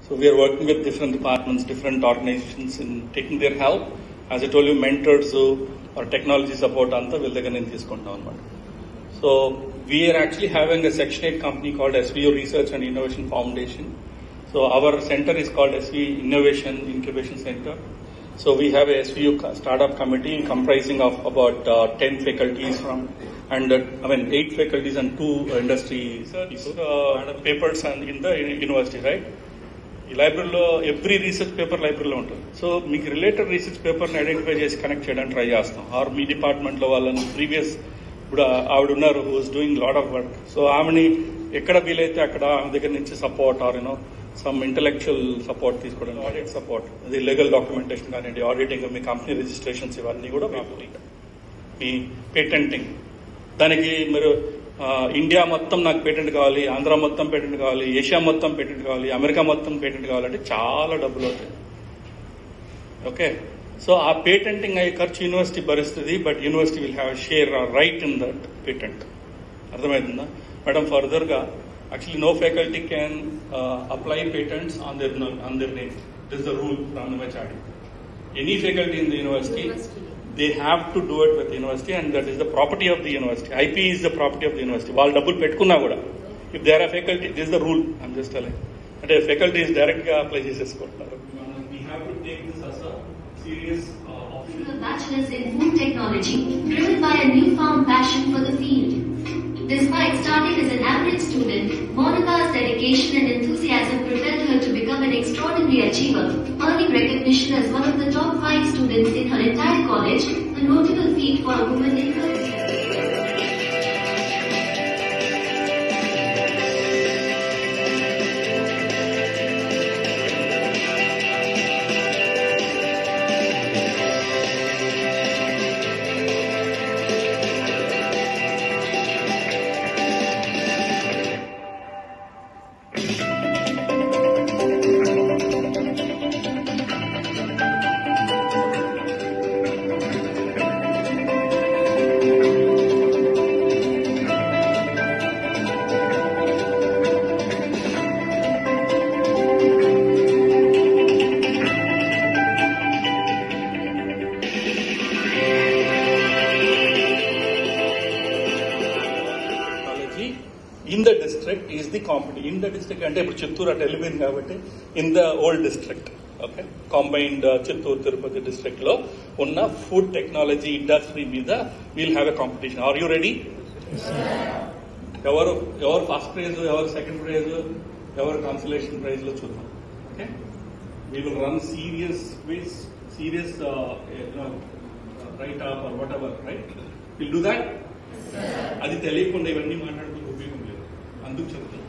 So we are working with different departments, different organizations in taking their help. As I told you, mentors or technology support anta వీళ్ళ దగ్గర నేను తీసుకుంటాం అన్నమాట. So we are actually having a Section 8 company called SVU Research and Innovation Foundation. So our center is called SVU Innovation Incubation Center. So we have a SVU startup committee comprising of about 10 faculties and 8 faculties and 2 industry papers and in the university, right? ఈ లైబ్రరీలో every research paper లైబ్రరీలో ఉంటుంది. So మీకు related research పేపర్ని identify చేసి connect చేయడానికి try చేస్తాం. Or మీ డిపార్ట్మెంట్లో వాళ్ళని ప్రీవియస్ ఇప్పుడు ఆవిడ ఉన్నారు who is doing lot of work. So ఆమెని ఎక్కడ వీలైతే అక్కడ ఆమె దగ్గర నుంచి support or some intellectual support తీసుకోవడం, ఆడిట్ సపోర్ట్, అది లీగల్ డాక్యుమెంటేషన్ కానివ్వండి, ఆడిటింగ్, మీ కంపెనీ రిజిస్ట్రేషన్స్ ఇవన్నీ కూడా మీ పేటెంటింగ్, దానికి మీరు ఇండియా మొత్తం నాకు పేటెంట్ కావాలి, ఆంధ్ర మొత్తం పేటెంట్ కావాలి, ఏషియా మొత్తం పేటెంట్ కావాలి, అమెరికా మొత్తం పేటెంట్ కావాలంటే చాలా డబ్బులు అవుతాయి. ఓకే, సో ఆ పేటెంటింగ్ అయ్యే ఖర్చు యూనివర్సిటీ భరిస్తుంది, but university will have share right in that patent. అర్థమవుతుందా మేడం? ఫర్దర్ గా actually no faculty can apply patents on their name. This is the rule from the MHRD. Any faculty in the university, they have to do it with the university, and that is the property of the university. IP is the property of the university. వాళ్ళు డబ్బులు పెట్టుకున్నా కూడా, if they are a faculty, this is the rule. I'm just telling. అంటే faculty is direct గా apply చేసేసుకుంటున్నారు. We have to take this as a serious option. A bachelor's in food technology, driven by a newfound passion for the field. Despite starting as an average student, Monika's dedication and enthusiasm propelled her to become an extraordinary achiever, earning recognition as one of the top 5 students in her entire college, a notable feat for a woman in her field. In the district is the competition. In the district అంటే ఇప్పుడు చిత్తూరు అటు వెళ్ళిపోయింది కాబట్టి in the old district, okay, combined Chittoor Tirupati district లో ఉన్న food technology industry మీద we'll have a competition. Are you ready? ఎవరు first prize, ఎవరు సెకండ్ ప్రైజ్, ఎవరు కన్సలేషన్ ప్రైజ్ లో చూద్దాం. Okay, we will run serious quiz, serious write off or whatever, right? Will do that. అది తెలియకుండా ఇవన్నీ మాట్లాడుతూ ఉపయోగం లేదు, అందుకు చెప్తాను.